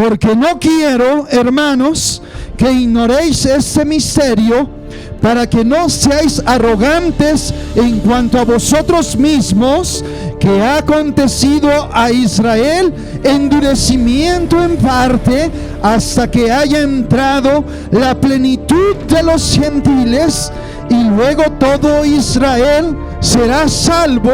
Porque no quiero, hermanos, que ignoréis este misterio, para que no seáis arrogantes en cuanto a vosotros mismos, que ha acontecido a Israel endurecimiento en parte, hasta que haya entrado la plenitud de los gentiles, y luego todo Israel será salvo.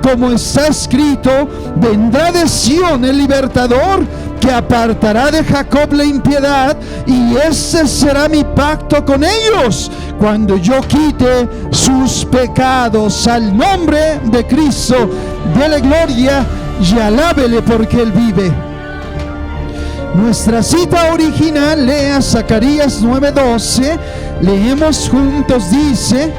Como está escrito: vendrá de Sión el libertador, que apartará de Jacob la impiedad, y ese será mi pacto con ellos, cuando yo quite sus pecados. Al nombre de Cristo, dele gloria y alábele, porque Él vive. Nuestra cita original, lea Zacarías 9:12, leemos juntos, dice: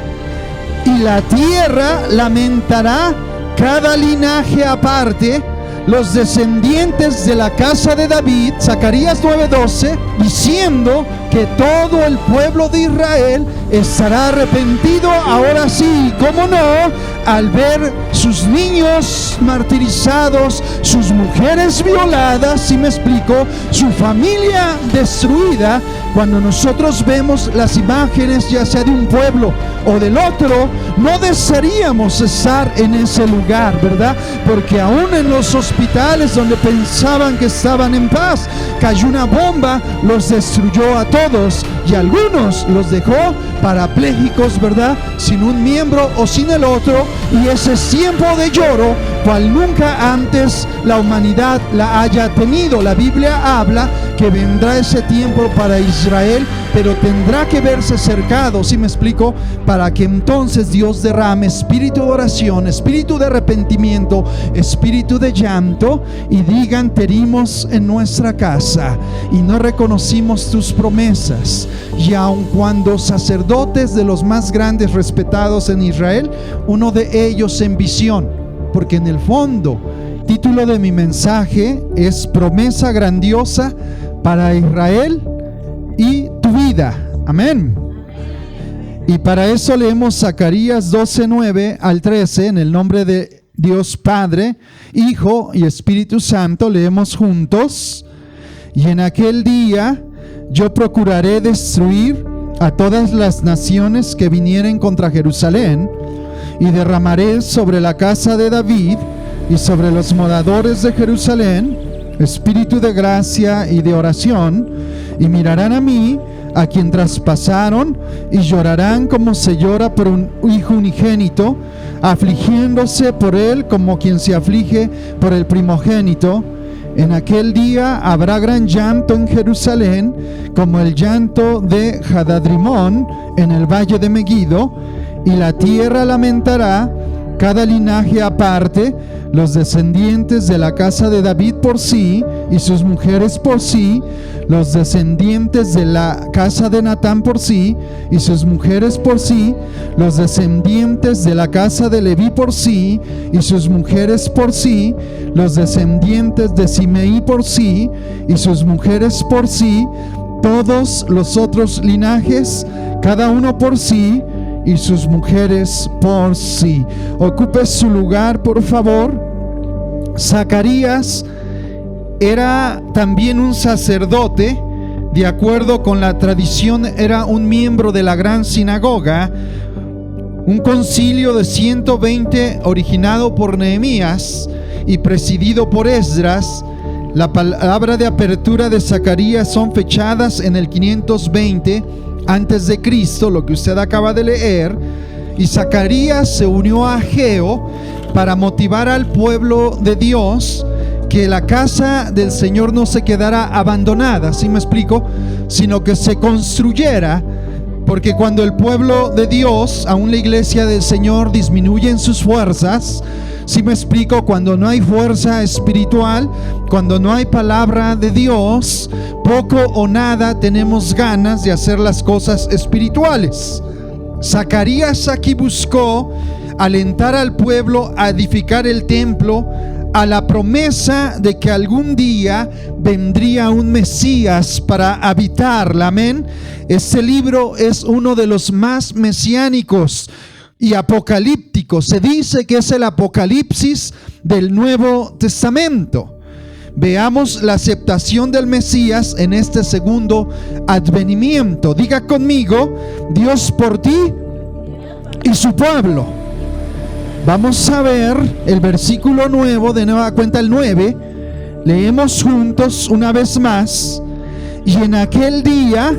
y la tierra lamentará cada linaje aparte, los descendientes de la casa de David, Zacarías 9:12, diciendo que todo el pueblo de Israel estará arrepentido. Ahora sí, ¿cómo no? Al ver sus niños martirizados, sus mujeres violadas, ¿sí me explico? Su familia destruida. Cuando nosotros vemos las imágenes, ya sea de un pueblo o del otro, no desearíamos estar en ese lugar, ¿verdad? Porque aún en los hospitales donde pensaban que estaban en paz, cayó una bomba, los destruyó a todos, y algunos los dejó parapléjicos, ¿verdad? Sin un miembro o sin el otro. Y ese es tiempo de lloro cual nunca antes la humanidad la haya tenido. La Biblia habla que vendrá ese tiempo para Israel, pero tendrá que verse cercado, ¿sí me explico? Para que entonces Dios derrame espíritu de oración, espíritu de arrepentimiento, espíritu de llanto, y digan: te herimos en nuestra casa y no reconocimos tus promesas. Y aun cuando sacerdotes de los más grandes respetados en Israel, uno de ellos en visión, porque en el fondo título de mi mensaje es promesa grandiosa para Israel y tu vida. Amén. Y para eso leemos Zacarías 12:9 al 13, en el nombre de Dios Padre, Hijo y Espíritu Santo. Leemos juntos: y en aquel día yo procuraré destruir a todas las naciones que vinieren contra Jerusalén, y derramaré sobre la casa de David y sobre los moradores de Jerusalén espíritu de gracia y de oración, y mirarán a mí, a quien traspasaron, y llorarán como se llora por un hijo unigénito, afligiéndose por él como quien se aflige por el primogénito. En aquel día habrá gran llanto en Jerusalén, como el llanto de Hadadrimón en el valle de Megiddo, y la tierra lamentará cada linaje aparte, los descendientes de la casa de David por sí y sus mujeres por sí, los descendientes de la casa de Natán por sí y sus mujeres por sí, los descendientes de la casa de Leví por sí y sus mujeres por sí, los descendientes de Simeí por sí y sus mujeres por sí, todos los otros linajes, cada uno por sí y sus mujeres por sí. Ocupe su lugar, por favor. Zacarías era también un sacerdote. De acuerdo con la tradición, era un miembro de la gran sinagoga, un concilio de 120 originado por Nehemías y presidido por Esdras. La palabra de apertura de Zacarías son fechadas en el 520 antes de Cristo, lo que usted acaba de leer. Y Zacarías se unió a Ageo para motivar al pueblo de Dios que la casa del Señor no se quedara abandonada, ¿sí me explico? Sino que se construyera, porque cuando el pueblo de Dios, aún la iglesia del Señor, disminuyen sus fuerzas, ¿sí me explico? Cuando no hay fuerza espiritual, cuando no hay palabra de Dios, poco o nada tenemos ganas de hacer las cosas espirituales. Zacarías aquí buscó alentar al pueblo a edificar el templo, a la promesa de que algún día vendría un Mesías para habitarla. Amén. Este libro es uno de los más mesiánicos y apocalípticos. Se dice que es el Apocalipsis del Nuevo Testamento. veamos la aceptación del Mesías en este segundo advenimiento. Diga conmigo: Dios por ti y su pueblo. Vamos a ver el versículo nuevo, de nueva cuenta el 9. Leemos juntos una vez más. Y en aquel día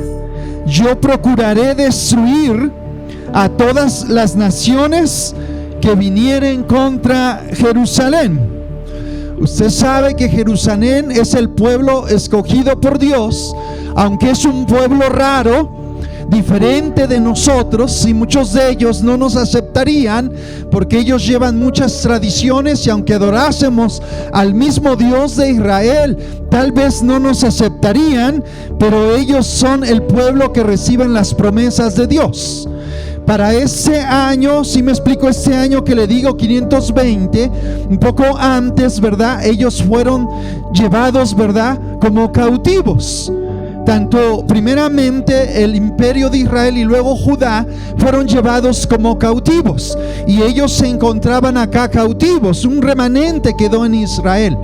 yo procuraré destruir a todas las naciones que vinieren contra Jerusalén. Usted sabe que Jerusalén es el pueblo escogido por Dios, aunque es un pueblo raro, diferente de nosotros, y muchos de ellos no nos aceptarían porque ellos llevan muchas tradiciones, y aunque adorásemos al mismo Dios de Israel, tal vez no nos aceptarían, pero ellos son el pueblo que reciben las promesas de Dios. Para ese año, si me explico, este año que le digo 520, un poco antes, ¿verdad? Ellos fueron llevados, ¿verdad?, como cautivos. Tanto primeramente el imperio de Israel y luego Judá fueron llevados como cautivos, y ellos se encontraban acá cautivos. Un remanente quedó en Israel.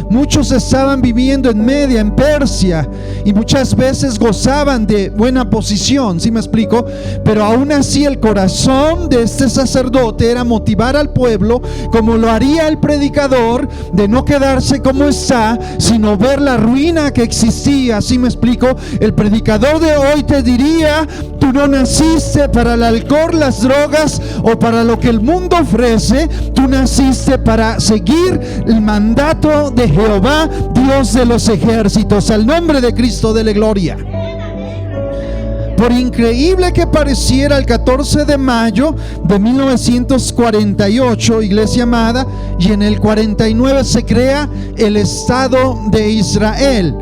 Muchos estaban viviendo en Media, en Persia, y muchas veces gozaban de buena posición, ¿sí me explico? Pero aún así el corazón de este sacerdote era motivar al pueblo, como lo haría el predicador, de no quedarse como está, sino ver la ruina que existía, ¿sí me explico? El predicador de hoy te diría: tú no naciste para el alcohol, las drogas o para lo que el mundo ofrece. Tú naciste para seguir el mandato de Jehová, Dios de los ejércitos. Al nombre de Cristo, dele gloria. Por increíble que pareciera, el 14 de mayo de 1948, iglesia amada, y en el 49 se crea el Estado de Israel.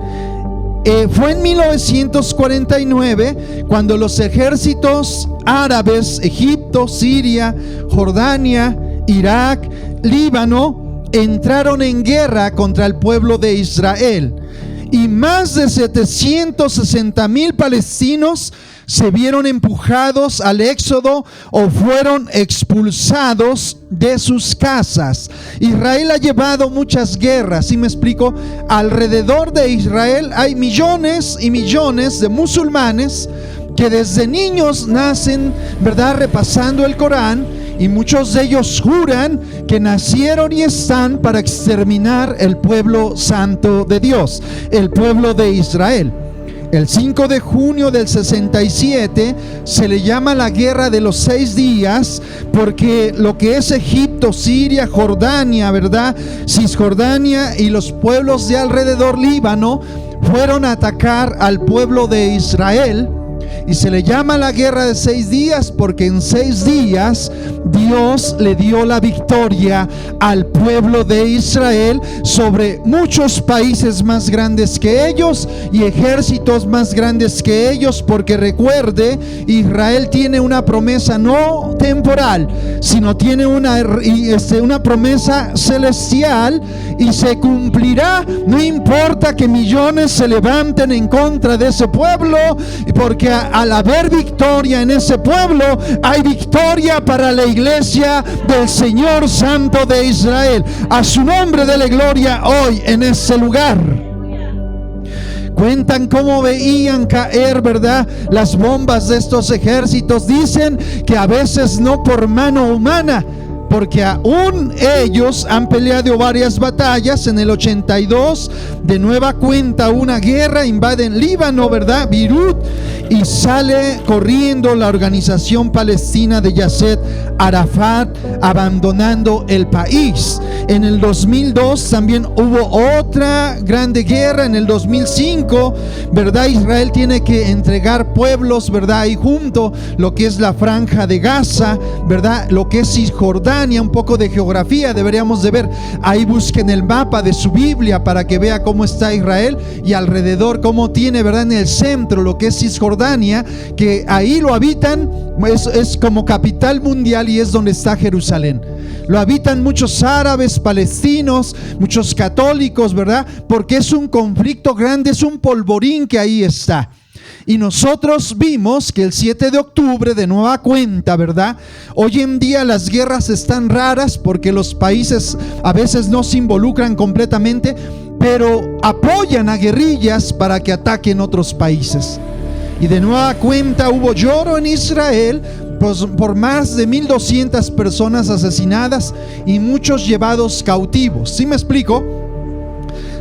Fue en 1949 cuando los ejércitos árabes, Egipto, Siria, Jordania, Irak, Líbano, entraron en guerra contra el pueblo de Israel, y más de 760,000 palestinos se vieron empujados al éxodo o fueron expulsados de sus casas. Israel ha llevado muchas guerras, ¿sí me explico? Alrededor de Israel hay millones y millones de musulmanes que desde niños nacen, ¿verdad?, repasando el Corán, y muchos de ellos juran que nacieron y están para exterminar el pueblo santo de Dios, el pueblo de Israel. El 5 de junio del 67 se le llama la guerra de los 6 días, porque lo que es Egipto, Siria, Jordania, ¿verdad?, Cisjordania y los pueblos de alrededor, Líbano, fueron a atacar al pueblo de Israel. Y se le llama la guerra de 6 días porque en 6 días Dios le dio la victoria al pueblo de Israel sobre muchos países más grandes que ellos y ejércitos más grandes que ellos, porque recuerde, Israel tiene una promesa no temporal, sino tiene una promesa celestial, y se cumplirá, no importa que millones se levanten en contra de ese pueblo, porque al haber victoria en ese pueblo, hay victoria para la iglesia del Señor Santo de Israel. A su nombre dele gloria hoy en ese lugar. Cuentan cómo veían caer, ¿verdad?, las bombas de estos ejércitos. Dicen que a veces no por mano humana, porque aún ellos han peleado varias batallas. En el 82, de nueva cuenta, una guerra, invaden Líbano, ¿verdad?, Beirut, y sale corriendo la organización palestina de Yasser Arafat, abandonando el país. En el 2002 también hubo otra grande guerra. En el 2005, ¿verdad?, Israel tiene que entregar pueblos, ¿verdad?, ahí junto lo que es la franja de Gaza, ¿verdad?, lo que es Cisjordania. Un poco de geografía deberíamos de ver. Ahí busquen el mapa de su Biblia para que vea cómo está Israel y alrededor cómo tiene, ¿verdad?, en el centro lo que es Cisjordania, que ahí lo habitan, es como capital mundial, y es donde está Jerusalén. Lo habitan muchos árabes, palestinos, muchos católicos, ¿verdad?, porque es un conflicto grande, es un polvorín que ahí está. Y nosotros vimos que el 7 de octubre, de nueva cuenta, ¿verdad?, hoy en día las guerras están raras porque los países a veces no se involucran completamente, pero apoyan a guerrillas para que ataquen otros países. Y de nueva cuenta hubo lloro en Israel por más de 1,200 personas asesinadas y muchos llevados cautivos. ¿Sí me explico?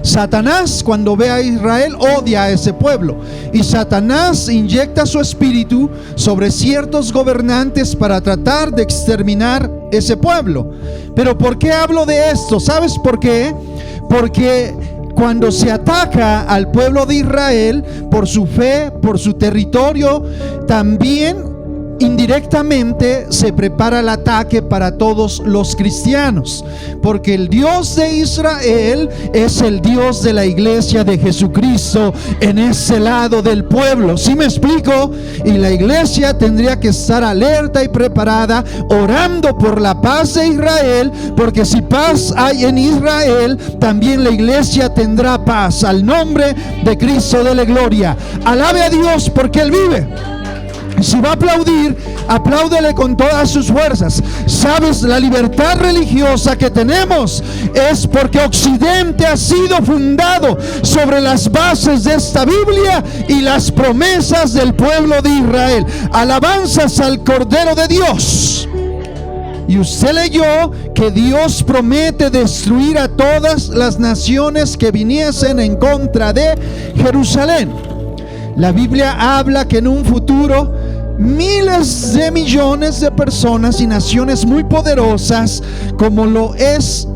Satanás, cuando ve a Israel, odia a ese pueblo, y Satanás inyecta su espíritu sobre ciertos gobernantes para tratar de exterminar ese pueblo. Pero ¿por qué hablo de esto? ¿Sabes por qué? Porque cuando se ataca al pueblo de Israel por su fe, por su territorio, también indirectamente se prepara el ataque para todos los cristianos, porque el Dios de Israel es el Dios de la iglesia de Jesucristo en ese lado del pueblo. ¿Sí me explico? Y la iglesia tendría que estar alerta y preparada, orando por la paz de Israel, porque si paz hay en Israel, también la iglesia tendrá paz. Al nombre de Cristo de la gloria. Alabe a Dios porque Él vive. Si va a aplaudir, apláudele con todas sus fuerzas. Sabes, la libertad religiosa que tenemos es porque Occidente ha sido fundado sobre las bases de esta Biblia y las promesas del pueblo de Israel. Alabanzas al Cordero de Dios. Y usted leyó que Dios promete destruir a todas las naciones que viniesen en contra de Jerusalén. La Biblia habla que en un futuro miles de millones de personas y naciones muy poderosas, como lo es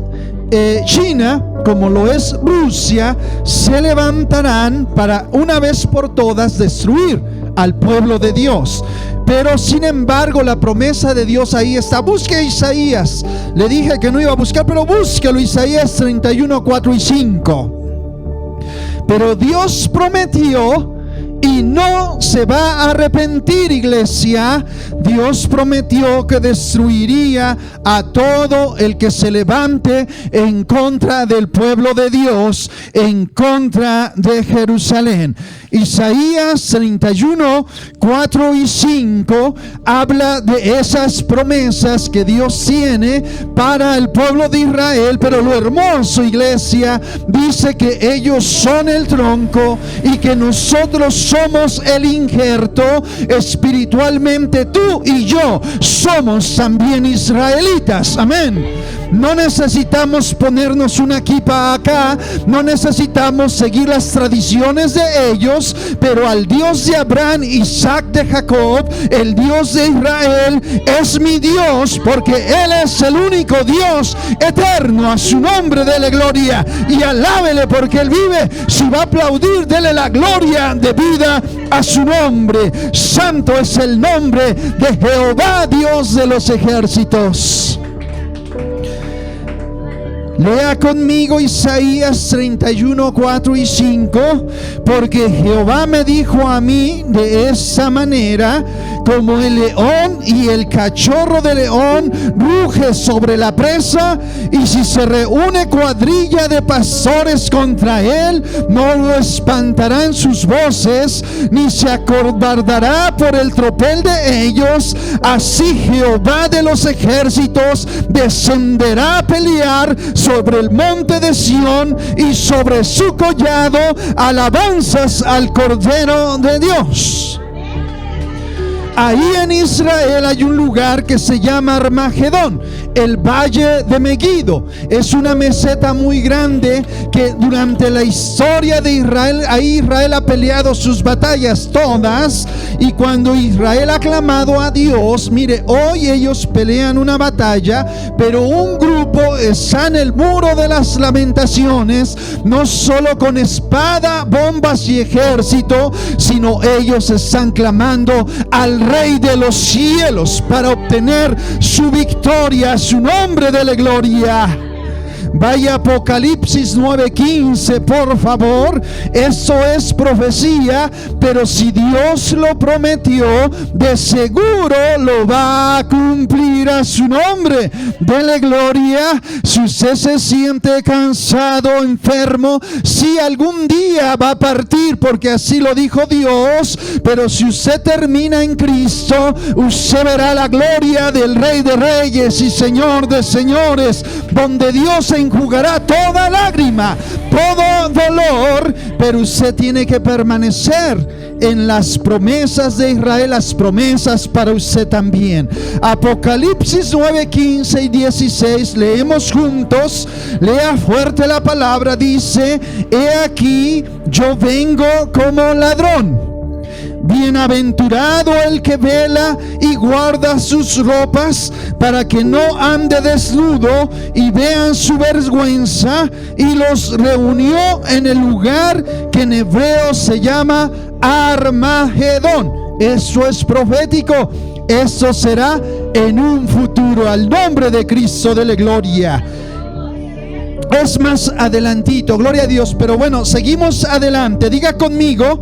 China, como lo es Rusia, se levantarán para una vez por todas destruir al pueblo de Dios. Pero sin embargo la promesa de Dios ahí está. Busque Isaías. Le dije que no iba a buscar, pero búsquelo. Isaías 31, 4 y 5. Pero Dios prometió, y no se va a arrepentir, iglesia. Dios prometió que destruiría a todo el que se levante en contra del pueblo de Dios, en contra de Jerusalén. Isaías 31, 4 y 5 habla de esas promesas que Dios tiene para el pueblo de Israel. Pero lo hermoso, iglesia, dice que ellos son el tronco y que nosotros somos el injerto. Espiritualmente tú y yo somos también israelitas. Amén. No necesitamos ponernos una kipa acá, no necesitamos seguir las tradiciones de ellos, pero al Dios de Abraham, Isaac, de Jacob, el Dios de Israel es mi Dios, porque Él es el único Dios eterno. A su nombre dele gloria y alábele porque Él vive. Si va a aplaudir, dele la gloria de vida a su nombre. Santo es el nombre de Jehová, Dios de los ejércitos. Lea conmigo Isaías 31, 4 y 5. Porque Jehová me dijo a mí de esa manera: como el león y el cachorro de león ruge sobre la presa, y si se reúne cuadrilla de pastores contra él, no lo espantarán sus voces, ni se acobardará por el tropel de ellos. Así Jehová de los ejércitos descenderá a pelear sobre el monte de Sión y sobre su collado. Alabanzas al Cordero de Dios. Ahí en Israel hay un lugar que se llama Armagedón, el valle de Megiddo. Es una meseta muy grande que durante la historia de Israel, ahí Israel ha peleado sus batallas todas. Y cuando Israel ha clamado a Dios, mire, hoy ellos pelean una batalla, pero un grupo está en el muro de las lamentaciones, no solo con espada, bombas y ejército, sino ellos están clamando al Rey de los cielos para obtener su victoria. A su nombre dele gloria. Vaya Apocalipsis 9:15, por favor. Eso es profecía, pero si Dios lo prometió, de seguro lo va a cumplir. A su nombre dele gloria. Si usted se siente cansado, enfermo, si algún día va a partir, porque así lo dijo Dios, pero si usted termina en Cristo, usted verá la gloria del Rey de Reyes y Señor de Señores, donde Dios en enjugará toda lágrima, todo dolor, pero usted tiene que permanecer en las promesas de Israel, las promesas para usted también. Apocalipsis 9, 15 y 16, leemos juntos. Lea fuerte la palabra. Dice: he aquí, yo vengo como ladrón. Bienaventurado el que vela y guarda sus ropas, para que no ande desnudo y vean su vergüenza. Y los reunió en el lugar que en hebreo se llama Armagedón. Eso es profético. Eso será en un futuro, al nombre de Cristo de la gloria. Es más adelantito, gloria a Dios. Pero bueno, seguimos adelante. Diga conmigo: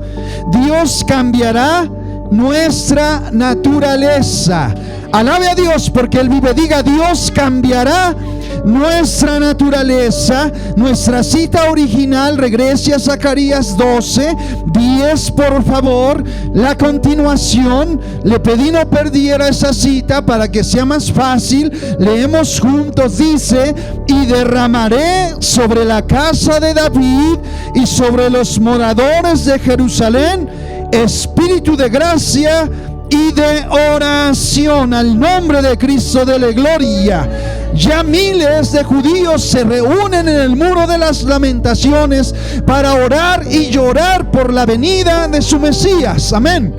Dios cambiará nuestra naturaleza. Alabe a Dios porque Él vive. Diga: Dios cambiará nuestra naturaleza. Nuestra cita original, regrese a Zacarías 12, 10, por favor. La continuación, le pedí no perdiera esa cita para que sea más fácil. Leemos juntos. Dice: y derramaré sobre la casa de David y sobre los moradores de Jerusalén espíritu de gracia y de oración, al nombre de Cristo de la gloria. Ya miles de judíos se reúnen en el muro de las lamentaciones para orar y llorar por la venida de su Mesías. Amén.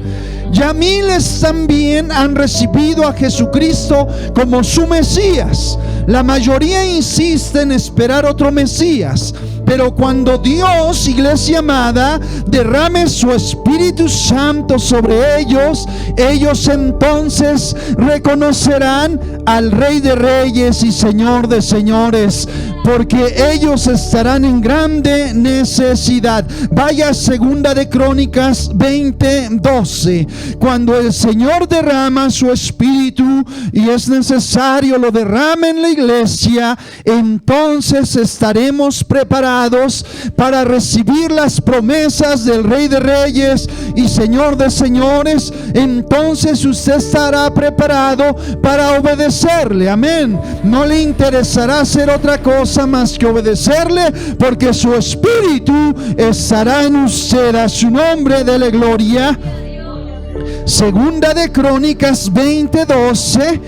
Ya miles también han recibido a Jesucristo como su Mesías. La mayoría insiste en esperar otro Mesías. Pero cuando Dios, iglesia amada, derrame su Espíritu Santo sobre ellos, ellos entonces reconocerán al Rey de Reyes y Señor de Señores, porque ellos estarán en grande necesidad. Vaya a Segunda de Crónicas 20:12. Cuando el Señor derrama su Espíritu, y es necesario lo derrame en la iglesia, entonces estaremos preparados para recibir las promesas del Rey de Reyes y Señor de Señores. Entonces usted estará preparado para obedecerle. Amén. No le interesará hacer otra cosa más que obedecerle, porque su Espíritu estará en usted. A su nombre de la gloria. Segunda de Crónicas 20:12.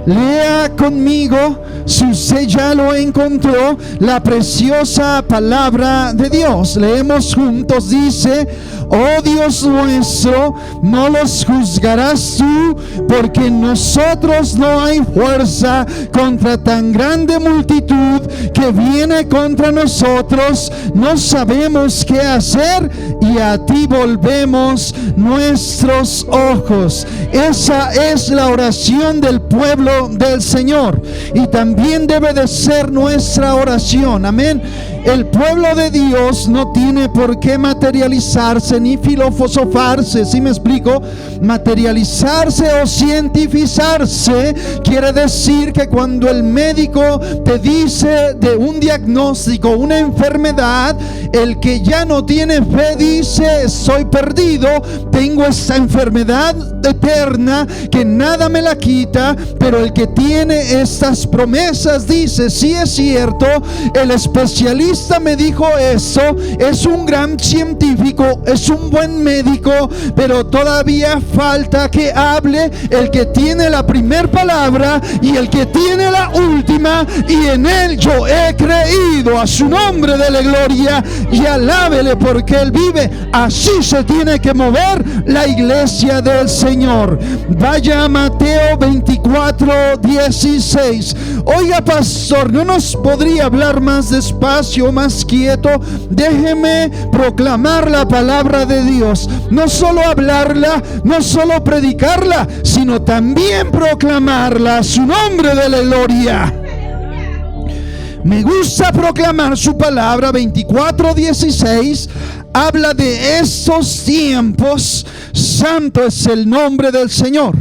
Lea conmigo, si usted ya lo encontró, la preciosa palabra de Dios. Leemos juntos. Dice: oh Dios nuestro, no los juzgarás tú, porque en nosotros no hay fuerza contra tan grande multitud que viene contra nosotros. No sabemos qué hacer y a ti volvemos nuestros ojos. Esa es la oración del pueblo del Señor, y también debe de ser nuestra oración. Amén. El pueblo de Dios no tiene por qué materializarse ni filosofarse. ¿Sí me explico? Materializarse o cientificarse quiere decir que cuando el médico te dice de un diagnóstico, una enfermedad, el que ya no tiene fe dice: soy perdido, tengo esta enfermedad eterna que nada me la quita. Pero el que tiene estas promesas dice: sí, es cierto, el especialista me dijo eso, es un gran científico, es un buen médico, pero todavía falta que hable el que tiene la primer palabra y el que tiene la última, y en él yo he creído. A su nombre de la gloria, y alábele porque él vive. Así se tiene que mover la iglesia del Señor. Vaya a Mateo 24:16. Oiga, pastor, ¿no nos podría hablar más despacio, más quieto? Déjeme proclamar la palabra de Dios. No solo hablarla, no solo predicarla, sino también proclamarla. A su nombre de la gloria. Me gusta proclamar su palabra. 24:16 habla de estos tiempos. Santo es el nombre del Señor.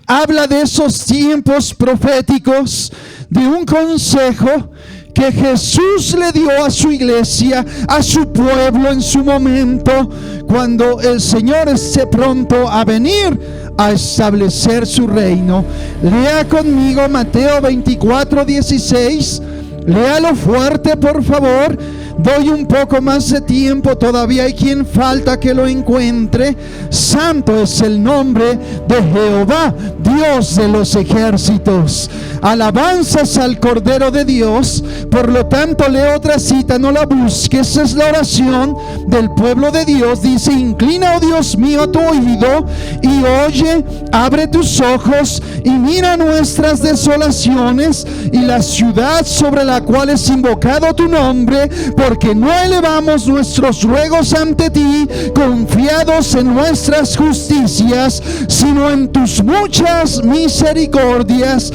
Habla de esos tiempos proféticos, de un consejo que Jesús le dio a su iglesia, a su pueblo en su momento, cuando el Señor esté pronto a venir a establecer su reino. Lea conmigo Mateo 24:16. Léalo fuerte, por favor. Doy un poco más de tiempo, todavía hay quien falta que lo encuentre. Santo es el nombre de Jehová, Dios de los ejércitos. Alabanzas al Cordero de Dios. Por lo tanto, leo otra cita, no la busques. Es la oración del pueblo de Dios. Dice: inclina, oh Dios mío, tu oído y oye, abre tus ojos y mira nuestras desolaciones y la ciudad sobre la cual es invocado tu nombre, porque no elevamos nuestros ruegos ante ti confiados en nuestras justicias, sino en tus muchas misericordias.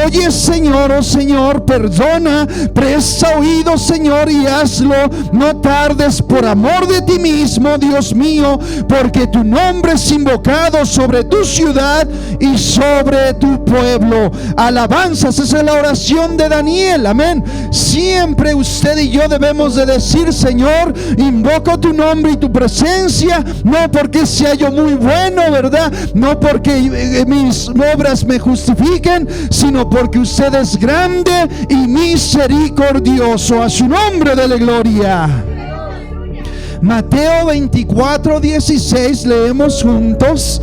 Oye, Señor, oh Señor, perdona, presta oído, Señor, y hazlo. No tardes, por amor de ti mismo, Dios mío, porque tu nombre es invocado sobre tu ciudad y sobre tu pueblo. Alabanzas, esa es la oración de Daniel. Amén. Siempre usted y yo debemos de decir: Señor, invoco tu nombre y tu presencia, no porque sea yo muy bueno, ¿verdad? No porque mis obras me justifiquen, sino porque usted es grande y misericordioso. A su nombre dele gloria. Mateo 24:16, leemos juntos: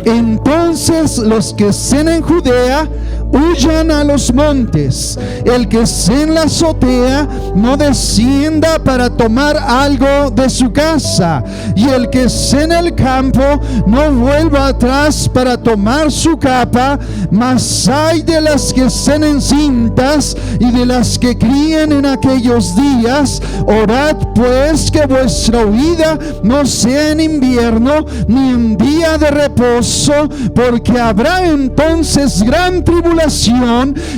entonces los que estén en Judea huyan a los montes. El que esté en la azotea no descienda para tomar algo de su casa, y el que esté en el campo no vuelva atrás para tomar su capa. Mas ay de las que estén encintas y de las que críen en aquellos días. Orad pues que vuestra huida no sea en invierno ni en día de reposo, porque habrá entonces gran tribulación,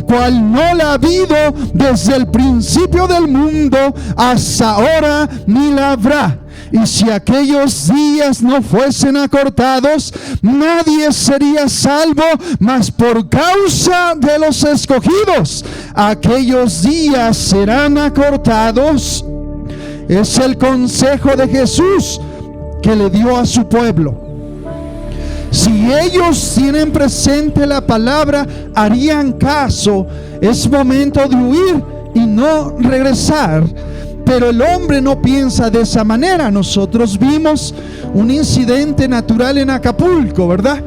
cual no la ha habido desde el principio del mundo hasta ahora, ni la habrá. Y si aquellos días no fuesen acortados, nadie sería salvo, mas por causa de los escogidos, aquellos días serán acortados. Es el consejo de Jesús que le dio a su pueblo. Si ellos tienen presente la palabra, harían caso. Es momento de huir y no regresar. Pero el hombre no piensa de esa manera. Nosotros vimos un incidente natural en Acapulco, ¿verdad?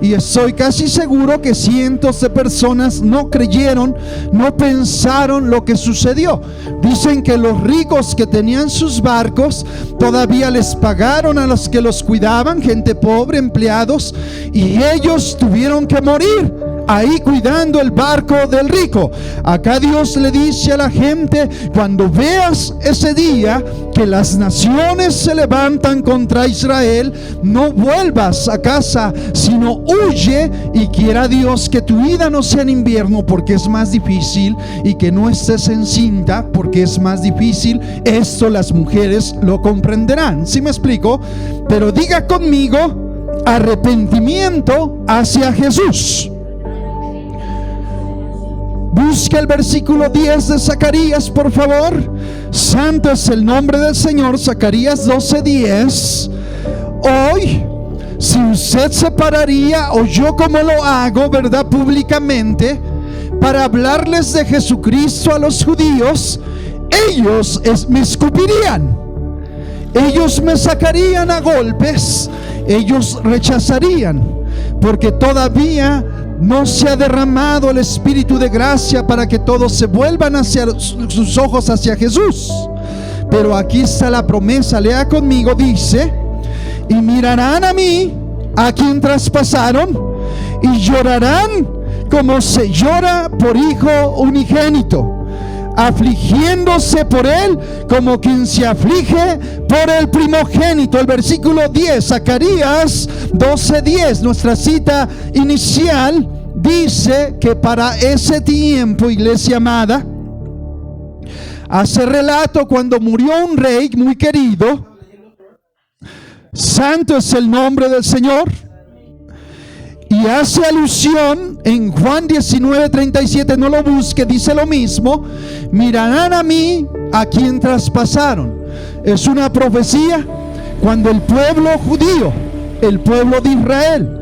Y estoy casi seguro que cientos de personas no creyeron, no pensaron lo que sucedió. Dicen que los ricos que tenían sus barcos todavía les pagaron a los que los cuidaban, gente pobre, empleados, y ellos tuvieron que morir ahí cuidando el barco del rico. Acá Dios le dice a la gente: cuando veas ese día que las naciones se levantan contra Israel, no vuelvas a casa, sino huye, y quiera Dios que tu vida no sea en invierno porque es más difícil, y que no estés encinta porque es más difícil. Esto las mujeres lo comprenderán. ¿Sí me explico? Pero diga conmigo: arrepentimiento hacia Jesús. Busca el versículo 10 de Zacarías, por favor. Santo es el nombre del Señor. Zacarías 12:10. Hoy, si usted se pararía, o yo como lo hago, ¿verdad?, públicamente, para hablarles de Jesucristo a los judíos, ellos me escupirían, ellos me sacarían a golpes, ellos rechazarían, porque todavía no se ha derramado el Espíritu de gracia para que todos se vuelvan hacia sus ojos hacia Jesús. Pero aquí está la promesa. Lea conmigo. Dice: y mirarán a mí, a quien traspasaron, y llorarán como se llora por hijo unigénito, afligiéndose por él como quien se aflige por el primogénito. El versículo 10, Zacarías 12:10, nuestra cita inicial, dice que para ese tiempo, iglesia amada, hace relato cuando murió un rey muy querido. Santo es el nombre del Señor. Y hace alusión en Juan 19:37, no lo busque, dice lo mismo: mirarán a mí, a quien traspasaron. Es una profecía cuando el pueblo judío, el pueblo de Israel,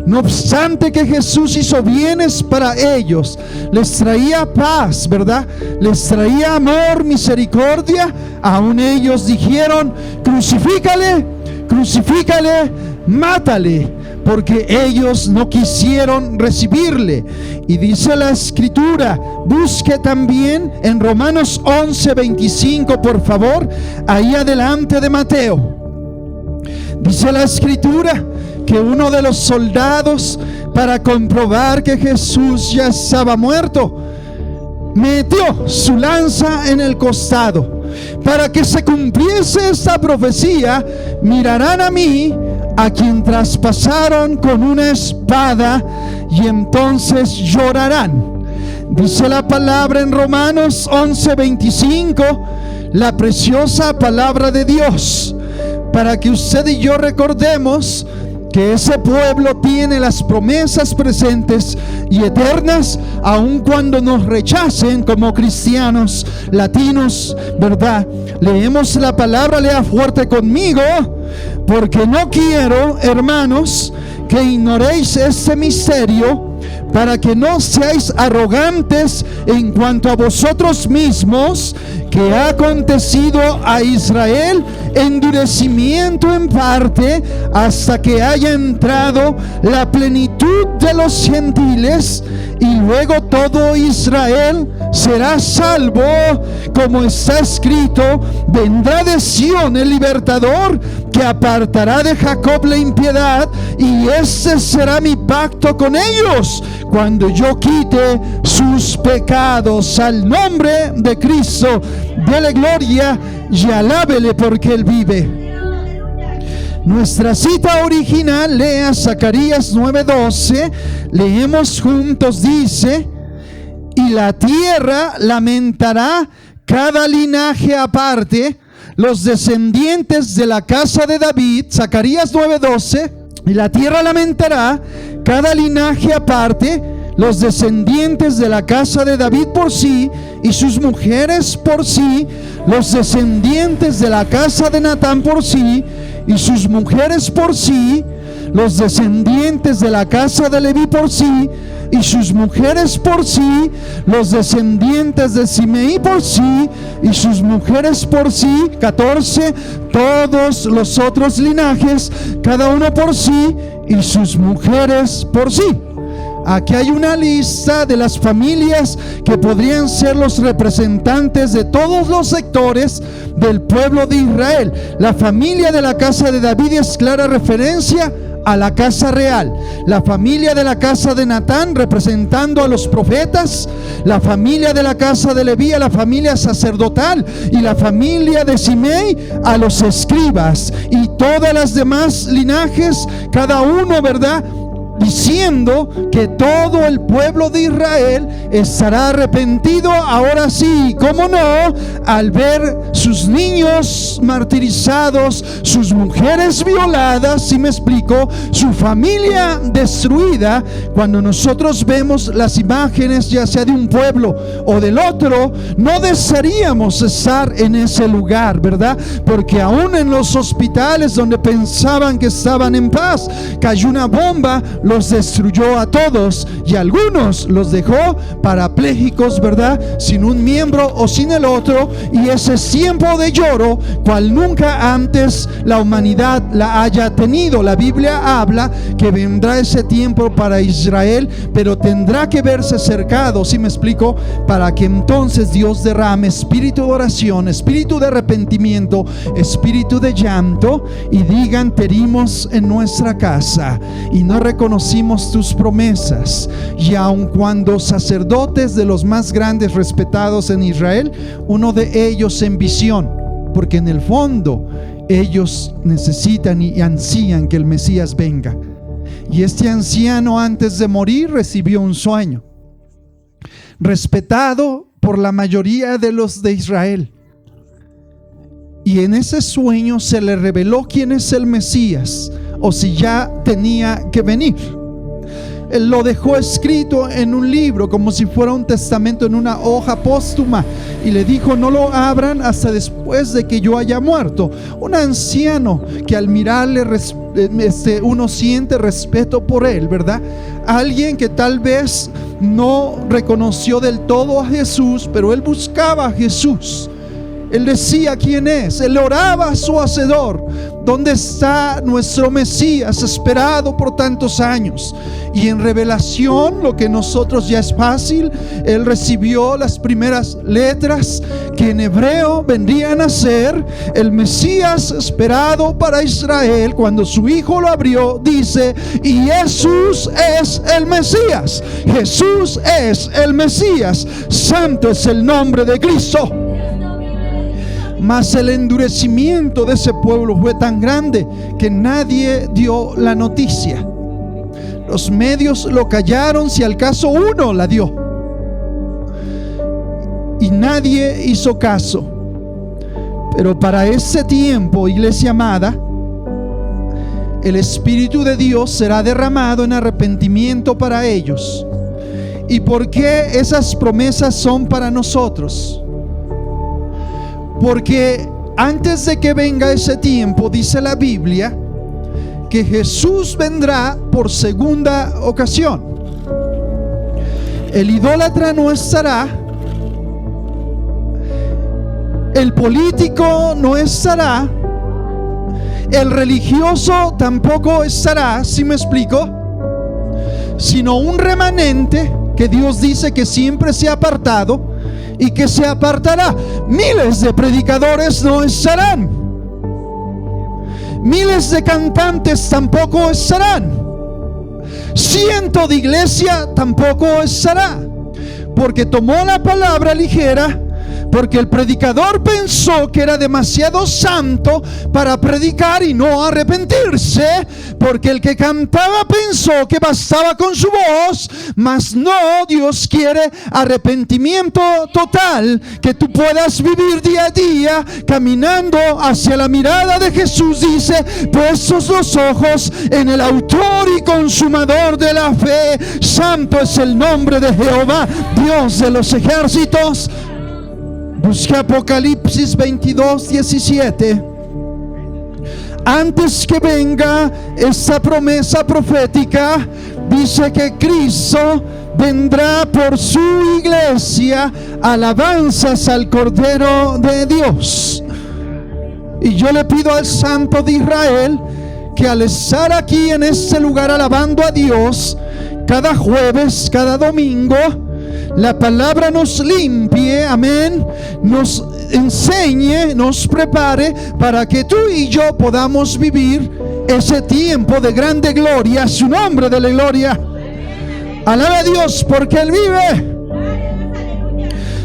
No obstante que Jesús hizo bienes para ellos, les traía paz, ¿verdad? Les traía amor, misericordia. Aún ellos dijeron: crucifícale, crucifícale, mátale, porque ellos no quisieron recibirle. Y dice la Escritura, busque también en Romanos 11:25, por favor, ahí adelante de Mateo. Dice la Escritura que uno de los soldados, para comprobar que Jesús ya estaba muerto, metió su lanza en el costado. Para que se cumpliese esta profecía: mirarán a mí, a quien traspasaron con una espada, y entonces llorarán. Dice la palabra en Romanos 11:25, la preciosa palabra de Dios, para que usted y yo recordemos que ese pueblo tiene las promesas presentes y eternas, aun cuando nos rechacen como cristianos latinos, ¿verdad? Leemos la palabra, lea fuerte conmigo: porque no quiero, hermanos, que ignoréis este misterio, para que no seáis arrogantes en cuanto a vosotros mismos, que ha acontecido a Israel endurecimiento en parte, hasta que haya entrado la plenitud de los gentiles, y luego todo Israel será salvo, como está escrito: vendrá de Sión el libertador, que apartará de Jacob la impiedad, y este será mi pacto con ellos, cuando yo quite sus pecados. Al nombre de Cristo, dele gloria y alábele, porque Él vive. Nuestra cita original, lea Zacarías 9:12, leemos juntos, dice: y la tierra lamentará cada linaje aparte, los descendientes de la casa de David. Zacarías 9:12, y la tierra lamentará cada linaje aparte, los descendientes de la casa de David por sí, y sus mujeres por sí, los descendientes de la casa de Natán por sí, y sus mujeres por sí, los descendientes de la casa de Leví por sí, y sus mujeres por sí, los descendientes de Simeí por sí, y sus mujeres por sí. 14, todos los otros linajes, cada uno por sí, y sus mujeres por sí. Aquí hay una lista de las familias que podrían ser los representantes de todos los sectores del pueblo de Israel. La familia de la casa de David es clara referencia a la casa real. La familia de la casa de Natán, representando a los profetas. La familia de la casa de Leví, a la familia sacerdotal. Y la familia de Simei, a los escribas. Y todas las demás linajes, cada uno, ¿verdad?, diciendo que todo el pueblo de Israel estará arrepentido, ahora sí, cómo no, al ver sus niños martirizados, sus mujeres violadas, si me explico, su familia destruida. Cuando nosotros vemos las imágenes, ya sea de un pueblo o del otro, no desearíamos estar en ese lugar, ¿verdad? Porque aún en los hospitales donde pensaban que estaban en paz, cayó una bomba, los destruyó a todos, y algunos los dejó parapléjicos, ¿verdad?, sin un miembro o sin el otro. Y ese es tiempo de lloro cual nunca antes la humanidad la haya tenido. La Biblia habla que vendrá ese tiempo para Israel, pero tendrá que verse cercado, ¿sí me explico?, para que entonces Dios derrame espíritu de oración, espíritu de arrepentimiento, espíritu de llanto, y digan: te herimos en nuestra casa y no reconocimos tus promesas. Y aun cuando sacerdotes de los más grandes respetados en Israel, uno de ellos en visión, porque en el fondo ellos necesitan y ansían que el Mesías venga. Y este anciano, antes de morir, recibió un sueño, respetado por la mayoría de los de Israel. Y en ese sueño se le reveló quién es el Mesías, o si ya tenía que venir. Él lo dejó escrito en un libro, como si fuera un testamento en una hoja póstuma, y le dijo: no lo abran hasta después de que yo haya muerto. Un anciano que al mirarle uno siente respeto por él, ¿verdad? Alguien que tal vez no reconoció del todo a Jesús, pero él buscaba a Jesús. Él decía quién es. Él oraba a su hacedor: ¿dónde está nuestro Mesías esperado por tantos años? Y en revelación, lo que nosotros ya es fácil, él recibió las primeras letras que en hebreo vendrían a ser el Mesías esperado para Israel. Cuando su hijo lo abrió, dice: y Jesús es el Mesías. Jesús es el Mesías. Santo es el nombre de Cristo. Mas el endurecimiento de ese pueblo fue tan grande que nadie dio la noticia. Los medios lo callaron, si al caso uno la dio, y nadie hizo caso. Pero para ese tiempo, iglesia amada, el Espíritu de Dios será derramado en arrepentimiento para ellos. ¿Y por qué esas promesas son para nosotros? Porque antes de que venga ese tiempo, dice la Biblia que Jesús vendrá por segunda ocasión. El idólatra no estará, el político no estará, el religioso tampoco estará, ¿sí me explico? Sino un remanente que Dios dice que siempre se ha apartado y que se apartará. Miles de predicadores no estarán. Miles de cantantes tampoco estarán. Cientos de iglesia tampoco estará. Porque tomó la palabra ligera. Porque el predicador pensó que era demasiado santo para predicar y no arrepentirse. Porque el que cantaba pensó que bastaba con su voz. Mas no, Dios quiere arrepentimiento total. Que tú puedas vivir día a día caminando hacia la mirada de Jesús. Dice: puestos los ojos en el autor y consumador de la fe. Santo es el nombre de Jehová, Dios de los ejércitos. Busque Apocalipsis 22:17. Antes que venga esa promesa profética, dice que Cristo vendrá por su iglesia. Alabanzas al Cordero de Dios. Y yo le pido al Santo de Israel que al estar aquí en este lugar alabando a Dios, cada jueves, cada domingo, la palabra nos limpie, amén, nos enseñe, nos prepare para que tú y yo podamos vivir ese tiempo de grande gloria. Su nombre de la gloria. Alaba a Dios porque Él vive.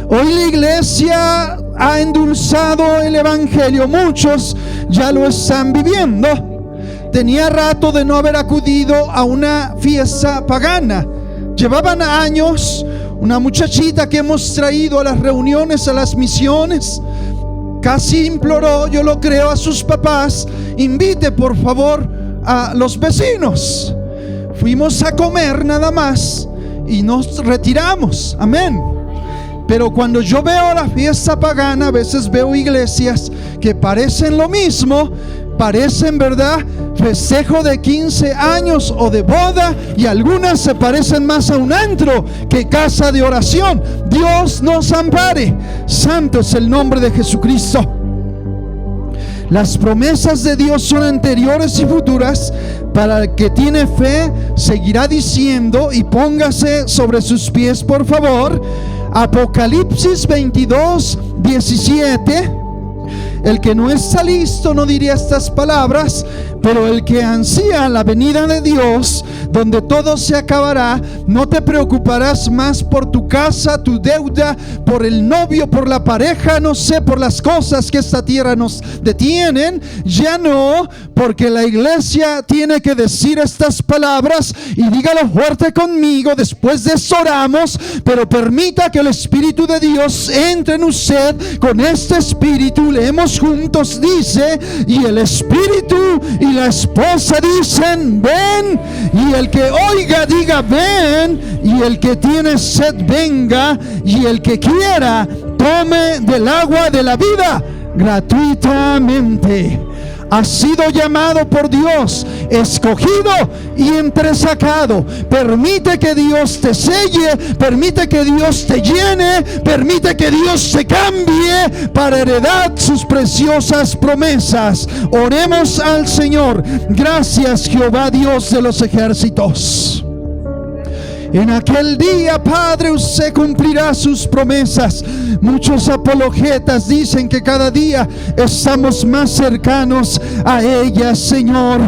Hoy la iglesia ha endulzado el evangelio. Muchos ya lo están viviendo. Tenía rato de no haber acudido a una fiesta pagana. Llevaban años. Una muchachita que hemos traído a las reuniones, a las misiones, casi imploró, yo lo creo, a sus papás: invite por favor a los vecinos. Fuimos a comer nada más y nos retiramos, amén. Pero cuando yo veo la fiesta pagana, a veces veo iglesias que parecen lo mismo. Parecen, ¿verdad?, festejo de 15 años o de boda, y algunas se parecen más a un antro que casa de oración. Dios nos ampare. Santo es el nombre de Jesucristo. Las promesas de Dios son anteriores y futuras. Para el que tiene fe, seguirá diciendo, y póngase sobre sus pies, por favor. Apocalipsis 22:17. El que no está listo no diría estas palabras, pero el que ansía la venida de Dios, donde todo se acabará, no te preocuparás más por tu casa, tu deuda, por el novio, por la pareja, no sé, por las cosas que esta tierra nos detienen. Ya no, porque la iglesia tiene que decir estas palabras, y dígalo fuerte conmigo. Después de eso oramos, pero permita que el Espíritu de Dios entre en usted. Con este Espíritu leemos juntos, dice: y el Espíritu y la esposa dicen: ven. Y el que oiga diga ven, y el que tiene sed venga, y el que quiera tome del agua de la vida gratuitamente. Has sido llamado por Dios, escogido y entresacado. Permite que Dios te selle, permite que Dios te llene, permite que Dios te cambie para heredar sus preciosas promesas. Oremos al Señor. Gracias, Jehová Dios de los ejércitos. En aquel día, Padre, usted cumplirá sus promesas. Muchos apologetas dicen que cada día estamos más cercanos a ellas, Señor,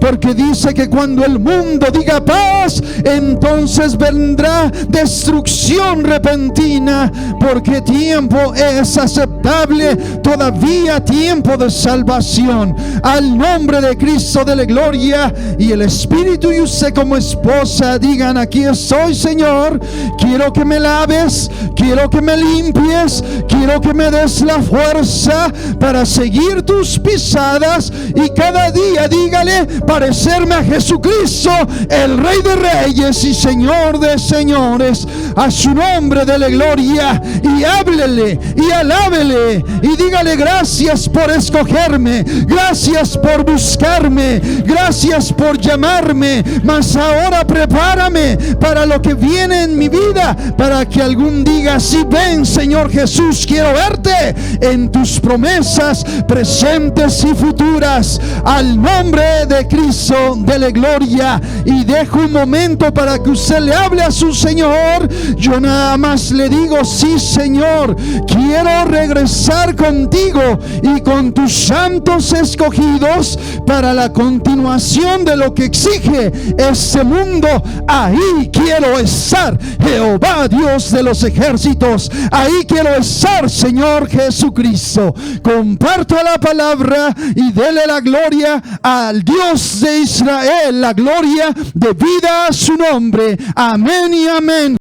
porque dice que cuando el mundo diga paz, entonces vendrá destrucción repentina, porque tiempo es aceptable, todavía tiempo de salvación. Al nombre de Cristo de la gloria, y el Espíritu y usted como esposa digan: aquí soy, Señor, quiero que me laves, quiero que me limpies, quiero que me des la fuerza para seguir tus pisadas, y cada día dígale: parecerme a Jesucristo, el Rey de Reyes y Señor de Señores. A su nombre de la gloria, y háblele y alábele y dígale: gracias por escogerme, gracias por buscarme, gracias por llamarme, mas ahora prepárame para lo que viene en mi vida, para que algún diga: sí, ven, Señor Jesús, quiero verte en tus promesas presentes y futuras. Al nombre de Cristo de la gloria. Y dejo un momento para que usted le hable a su Señor. Yo nada más le digo: sí, Señor, quiero regresar contigo y con tus santos escogidos para la continuación de lo que exige este mundo. Ahí quiero estar, Jehová Dios de los ejércitos. Ahí quiero estar, Señor Jesucristo. Comparta la palabra y dele la gloria al Dios de Israel, la gloria de vida a su nombre. Amén y amén.